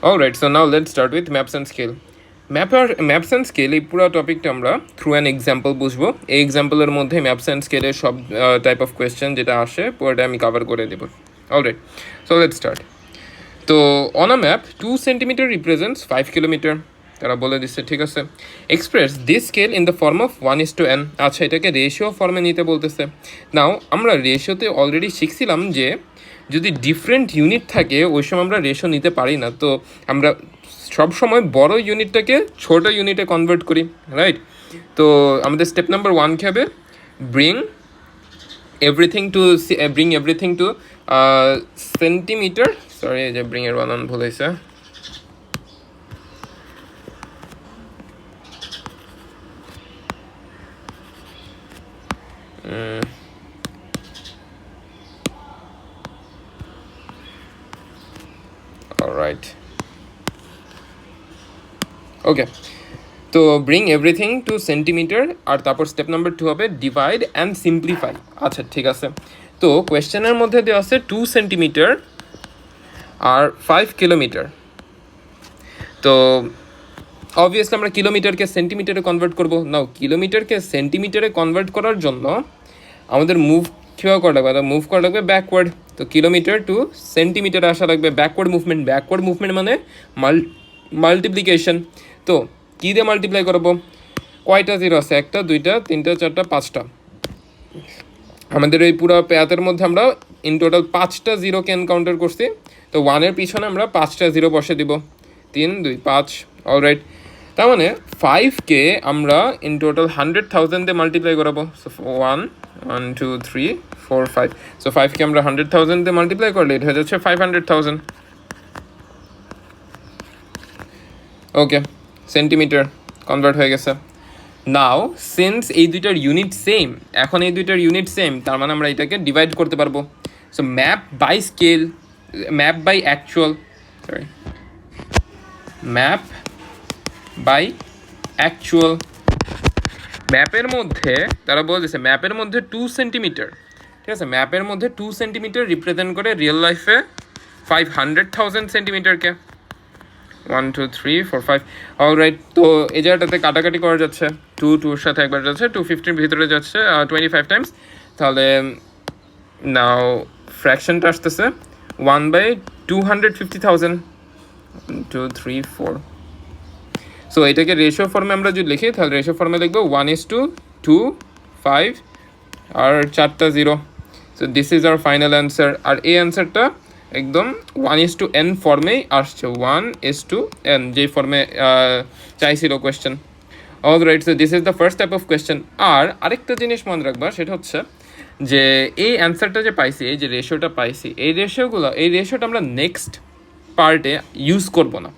Alright, so now let's start with maps and scale. Maps and scale এই পুরো টপিকটা আমরা থ্রু অ্যান এক্সাম্পল বুঝবো। এই এক্সাম্পলের মধ্যে ম্যাপস অ্যান্ড স্কেলের সব টাইপ অফ কোয়েশ্চেন যেটা আসে পুরোটা আমি কভার করে দেবো। Alright, so let's start. তো on a map 2 centimetre represents 5 kilometre, তারা বলে দিচ্ছে, ঠিক আছে। Express this scale in the form of 1:n। আচ্ছা, এটাকে রেশিও ফর্মে নিতে বলতেছে। নাও আমরা রেশিওতে অলরেডি শিখছিলাম যে যদি ডিফারেন্ট ইউনিট থাকে ওই সময় আমরা রেশিও নিতে পারি না, তো আমরা সব সময় বড় ইউনিটটাকে ছোট ইউনিটে কনভার্ট করি, রাইট। তো আমাদের স্টেপ নাম্বার 1 কী হবে? Bring everything to centimetre. Sorry, এই যে ব্রিং এর বানান ভুল হয়েছে। অলরাইট, ওকে। তো ব্রিং এভরিথিং টু সেন্টিমিটার, আর তারপর স্টেপ নাম্বার 2 হবে ডিভাইড অ্যান্ড সিম্পলিফাই। আচ্ছা, ঠিক আছে। তো কোয়েশ্চেনের মধ্যে দেওয়া আছে 2 সেন্টিমিটার আর 5 কিলোমিটার। তো অবভিয়াসলি আমরা কিলোমিটারকে সেন্টিমিটারে কনভার্ট করবো। নাও কিলোমিটারকে সেন্টিমিটারে কনভার্ট করার জন্য আমাদের মুভ কীভাবে করা লাগবে? মুভ করা লাগবে ব্যাকওয়ার্ড। তো কিলোমিটার টু সেন্টিমিটারে আসা লাগবে ব্যাকওয়ার্ড মুভমেন্ট মানে মাল্টিপ্লিকেশন। তো কী দিয়ে মাল্টিপ্লাই করবো? কয়টা জিরো আছে? 1, 2, 3, 4, 5টা। আমাদের এই পুরো প্যাথের মধ্যে আমরা ইন টোটাল 5টা জিরোকে এনকাউন্টার করছি। তো 1-এর পিছনে আমরা 5টা জিরো বসে দিব, 3, 2, 5। অলরাইট, তার মানে 5কে আমরা ইন টোটাল 100,000 দিয়ে মাল্টিপ্লাই করাবো। সো 1, 2, 3, 4, 5। সো 5কে আমরা 100,000 দিয়ে মাল্টিপ্লাই করলে এটা হয়ে যাচ্ছে 500,000। ওকে, সেন্টিমিটার কনভার্ট হয়ে গেছে। নাও সিন্স এই দুইটার ইউনিট সেম, এখন এই দুইটার ইউনিট সেম, তার মানে আমরা এটাকে ডিভাইড করতে পারবো। So map by scale, map by actual, sorry, map by actual. ম্যাপের মধ্যে তারা বলতেছে ম্যাপের মধ্যে 2 সেন্টিমিটার, ঠিক আছে, ম্যাপের মধ্যে 2 সেন্টিমিটার রিপ্রেজেন্ট করে রিয়েল লাইফে 500,000 সেন্টিমিটারকে। 1, 2, 3, 4, 5। অলরাইট, তো এই জায়গাটাতে কাটাকাটি করা যাচ্ছে, 2-2 এর সাথে একবার যাচ্ছে, 250 ভিতরে যাচ্ছে 25 টাইমস। তাহলে নাও ফ্র্যাকশনটা আসতেছে 1/250,000। 2, 3, 4। সো এটাকে রেশিও ফর্মে আমরা যদি লিখি তাহলে রেশিও ফর্মে লিখবো 1:2, 5 আর 4টা zero. So this is our final answer. আর এই অ্যান্সারটা একদম 1:n ফর্মেই আসছে, 1:n যে ফর্মে চাইছিল question. Alright, so this is the first type of question. আর আরেকটা জিনিস মনে রাখবা, সেটা হচ্ছে যে এই অ্যান্সারটা যে পাইছি, এই যে রেশিওটা পাইছি, এই রেশিওটা আমরা নেক্সট পার্টে ইউজ করব না।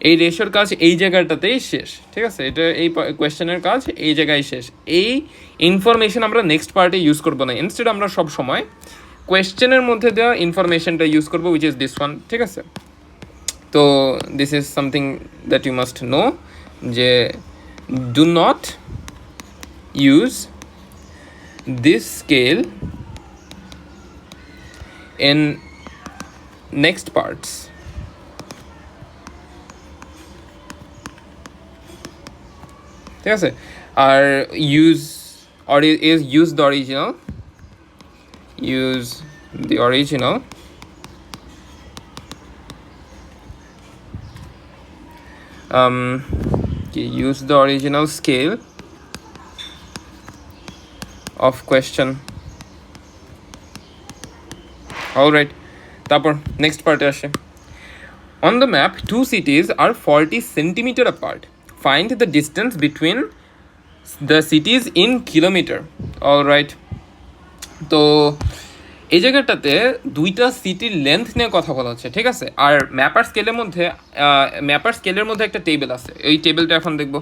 এই রেশিওর কাজ এই জায়গাটাতেই শেষ, ঠিক আছে। এটা এই কোয়েশ্চেনের কাজ এই জায়গায় শেষ। এই ইনফরমেশন আমরা নেক্সট পার্টে ইউজ করবো না। ইনস্টেড আমরা সব সময় কোয়েশ্চেনের মধ্যে দেওয়া ইনফরমেশনটা ইউজ করবো, উইচ ইজ দিস ওয়ান, ঠিক আছে। তো this is something that you must know, যে do not use this scale in next parts. ঠিক আছে, আর use the original, use the original use the original scale of question. Alright, তারপর next পার্টে আসে। On the map, 2 cities are 40 centimeter apart. Find the distance between the cities in kilometer. Alright, তো এই জায়গাটাতে 2টা সিটির লেন্থ নিয়ে কথা বলা হচ্ছে, ঠিক আছে। আর ম্যাপার স্কেলের মধ্যে একটা টেবিল আছে, এই টেবিলটা এখন দেখবো।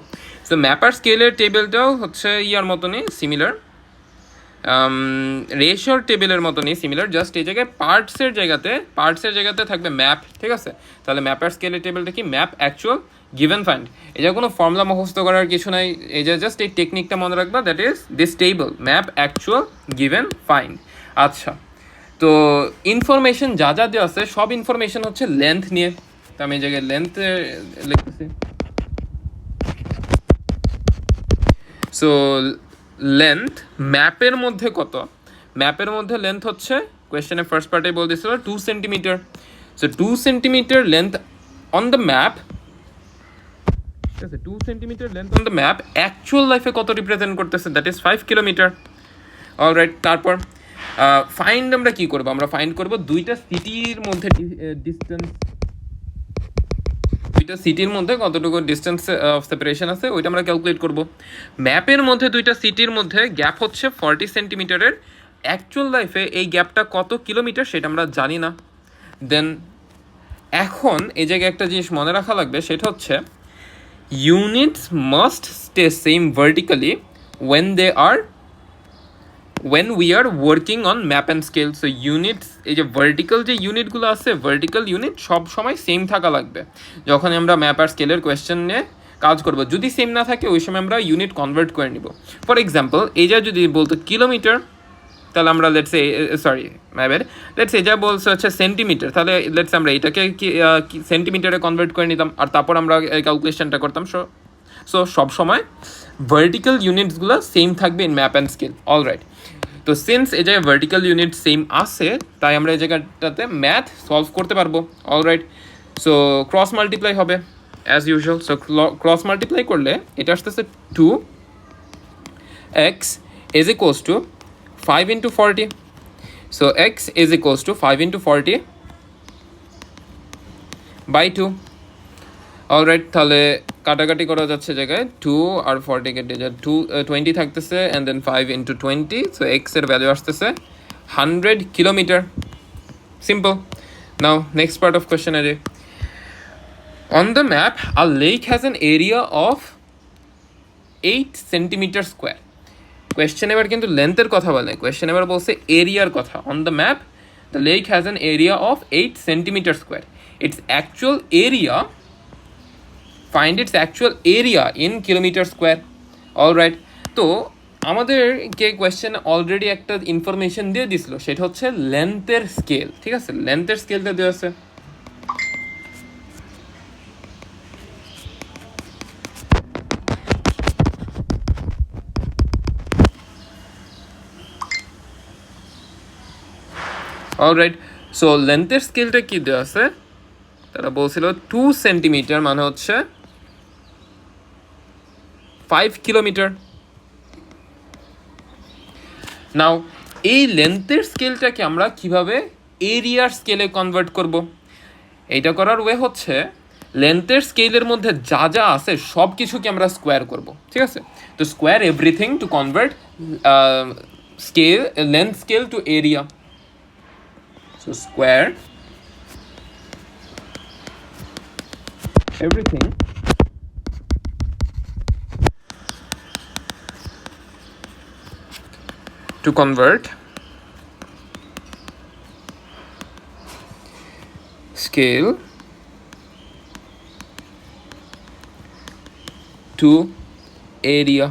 সো ম্যাপার স্কেলের টেবিলটাও হচ্ছে ইয়ার মতনই সিমিলার, রেশিওর টেবিলের মতনই সিমিলার, জাস্ট এই জায়গায় পার্টসের জায়গাতে থাকবে ম্যাপ, ঠিক আছে। তাহলে ম্যাপার স্কেলের টেবিলটা কি? Map actual given find. এটা কোনো ফর্মুলা মুখস্থ করার কিছু নাই, এই যে জাস্ট এই টেকনিকটা মনে রাখবা, that is this table, map actual given find. আচ্ছা, তো ইনফরমেশন যা দেওয়া আছে সব ইনফরমেশন হচ্ছে লেন্থ নিয়ে, তো আমি এই জায়গায় লেন্থ লিখতেছি। সো লেন্থ ম্যাপের মধ্যে কত? ম্যাপের মধ্যে লেন্থ হচ্ছে, কোয়েশ্চেনের ফার্স্ট পার্টে বলে দিয়েছিল 2 centimetre. So 2 centimetre length on the map, ঠিক আছে, 2 centimetre length on the map actual লাইফে কত রিপ্রেজেন্ট করতেছে? That is 5 kilometre. অলরাইট, তারপর ফাইন্ড আমরা কি করব? আমরা ফাইন্ড করব দুইটা সিটির মধ্যে ডিস্টেন্স, দুইটা সিটির মধ্যে কতটুকু ডিস্টেন্স অফ সেপারেশন আছে ওইটা আমরা ক্যালকুলেট করব। ম্যাপের মধ্যে দুইটা সিটির মধ্যে গ্যাপ হচ্ছে 40 সেন্টিমিটারের, অ্যাকচুয়াল লাইফে এই গ্যাপটা কত কিলোমিটার সেটা আমরা জানি না। দেন এখন এই জায়গায় একটা জিনিস মনে রাখা লাগবে, সেটা হচ্ছে units must stay same vertically when we are working on map and scale. So units, এই যে ভার্টিক্যাল যে ইউনিটগুলো আছে, ভার্টিক্যাল ইউনিট সব সময় সেম থাকা লাগবে যখন আমরা ম্যাপ আর স্কেলের কোয়েশ্চেন নিয়ে কাজ করব। যদি সেম না থাকে ওই সময় আমরা ইউনিট কনভার্ট করে নিব। ফর এক্সাম্পল, এই যা যদি বলতো কিলোমিটার, তাহলে আমরা লেটস এই যা বলছে হচ্ছে সেন্টিমিটার, তাহলে লেটস আমরা এটাকে সেন্টিমিটারে কনভার্ট করে নিতাম, আর তারপর আমরা ক্যালকুলেশনটা করতাম। সো সব সময় ভার্টিক্যাল ইউনিটসগুলো সেম থাকবে in map and scale. Alright, তো সিন্স এই জায়গায় ভার্টিক্যাল ইউনিট সেম আছে, তাই আমরা এই জায়গাটাতে ম্যাথ সলভ করতে পারবো। অলরাইট, সো ক্রস মাল্টিপ্লাই হবে as usual. So cross multiply করলে এটা আসতেছে 2x is equals to 5 into 40. So x is equals to 5 into 40 by 2. Alright, তাহলে কাটাকাটি করা যাচ্ছে জায়গায় 2 আর 40 কেটে যায়, 20 থাকতেছে, and then 5 into 20, so x এর ভ্যালু আসতেছে 100 kilometre. Simple. Now next part of কোয়েশ্চেনারি। On the map a lake has an area of 8 centimetre square. Question এবার কিন্তু লেন্থের কথা বলে, কোয়েশ্চেন এবার বলছে এরিয়ার কথা। On the map the lake has an area of 8 centimetre square. It's actual area, find its actual area in kilometer square. Alright, তো আমাদেরকে কোয়েশ্চেন অলরেডি একটা ইনফরমেশন দিয়ে দিছিল, সেটা হচ্ছে লেন্থের স্কেল। ঠিক আছে, লেন্থের স্কেলটা দেওয়া আছে। অলরাইট, সো লেন্থের স্কেলটা কি দেওয়া আছে? তারা বলছিল 2 সেন্টিমিটার মানে হচ্ছে 5 কিলোমিটার। নাও এই লেন্থের স্কেলটাকে আমরা কিভাবে এরিয়ার স্কেলে কনভার্ট করব? এইটা করার ওয়ে হচ্ছে লেন্থের স্কেলের মধ্যে যা যা আছে সব কিছুকে আমরা স্কোয়ার করব। ঠিক আছে, তো square everything to convert scale, length scale to area. So square everything to convert scale to area.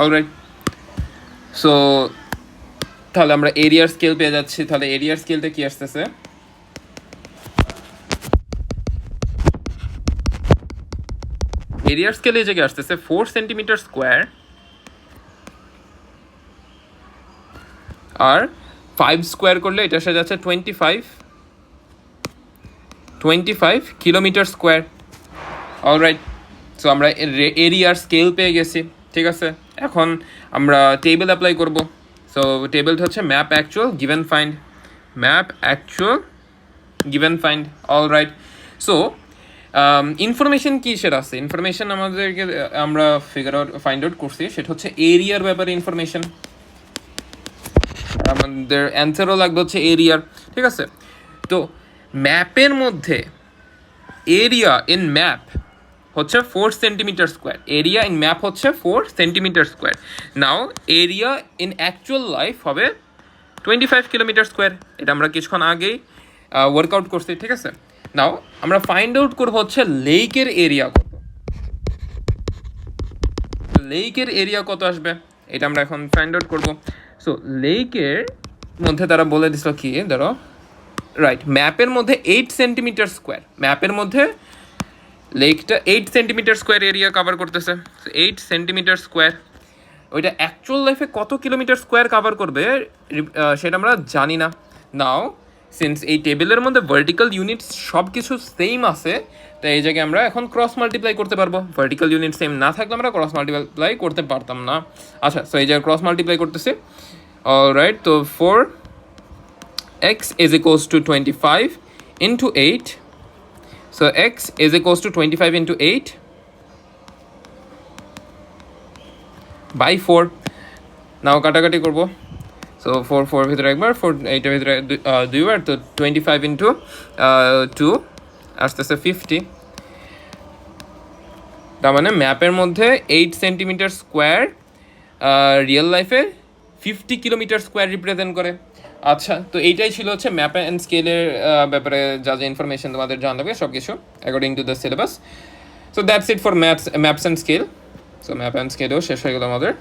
Alright, so তাহলে আমরা এরিয়ার স্কেল পেয়ে যাচ্ছি। তাহলে এরিয়ার স্কেলটা কি আসতেছে? এরিয়ার স্কেলে এই জায়গায় আসতেছে 4 সেন্টিমিটার স্কোয়ার আর 5 স্কোয়ার করলে এটা এসে যাচ্ছে 25 কিলোমিটার স্কোয়ার। অলরাইট, সো আমরা এরিয়ার স্কেল পেয়ে গেছি। ঠিক আছে, এখন আমরা টেবিল অ্যাপ্লাই করব। সো টেবিলটা হচ্ছে map actual given find, map actual given find. Alright, so information কি সেটা আছে, ইনফরমেশন আমাদেরকে আমরা ফাইন্ড আউট করছি, সেটা হচ্ছে এরিয়ার ব্যাপারে ইনফরমেশন। আমাদের অ্যান্সারও লাগবে হচ্ছে এরিয়ার। ঠিক আছে, তো ম্যাপের মধ্যে এরিয়া ইন ম্যাপ হচ্ছে 4 centimetre square. Area in map হচ্ছে 4 centimetre square. Now area in actual life হবে 25 কিলোমিটার স্কোয়ার। এটা আমরা কিছুক্ষণ আগেই ওয়ার্কআউট করছি। ঠিক আছে, নাও আমরা ফাইন্ড আউট করবো হচ্ছে লেকের এরিয়া কত। লেকের এরিয়া কত আসবে? এটা আমরা এখন ফাইন্ড আউট করবো। সো লেকের মধ্যে তারা বলে দিছিল কি, ধরো রাইট, ম্যাপের মধ্যে 8 সেন্টিমিটার স্কোয়ার, ম্যাপের মধ্যে লেকটা 8 সেন্টিমিটার স্কোয়ার এরিয়া কভার করতেছে। 8 সেন্টিমিটার স্কোয়ার, ওইটা অ্যাকচুয়াল লাইফে কত কিলোমিটার স্কোয়ার কভার করবে সেটা আমরা জানি না। নাও সিন্স এই টেবিলের মধ্যে ভার্টিক্যাল ইউনিটস সব কিছু সেম আছে, তো এই জায়গায় আমরা এখন ক্রস মাল্টিপ্লাই করতে পারবো। ভার্টিক্যাল ইউনিট সেম না থাকলে আমরা ক্রস মাল্টিপ্লাই করতে পারতাম না। আচ্ছা, সো এই জায়গায় ক্রস মাল্টিপ্লাই করতেছি। অলরাইট, তো 4x is equals to 25 into 8. So x is equals to 25 into 8 by 4. নাও কাটাকাটি করবো। সো 4 ভিতরে একবার, 4 এইটার ভিতরে দুইবার, তো 25 ইন্টু 2 আসতেছে 50। তার মানে ম্যাপের মধ্যে 8 সেন্টিমিটার স্কোয়ার রিয়েল লাইফে 50 কিলোমিটার স্কোয়ার রিপ্রেজেন্ট করে। আচ্ছা, তো এইটাই ছিল হচ্ছে ম্যাপ অ্যান্ড স্কেলের ব্যাপারে যা যা ইনফরমেশন তোমাদের জানতে হবে সব কিছু according to the syllabus. So that's it for maps and scale. So map and স্কেলও শেষ হয়ে গেল আমাদের।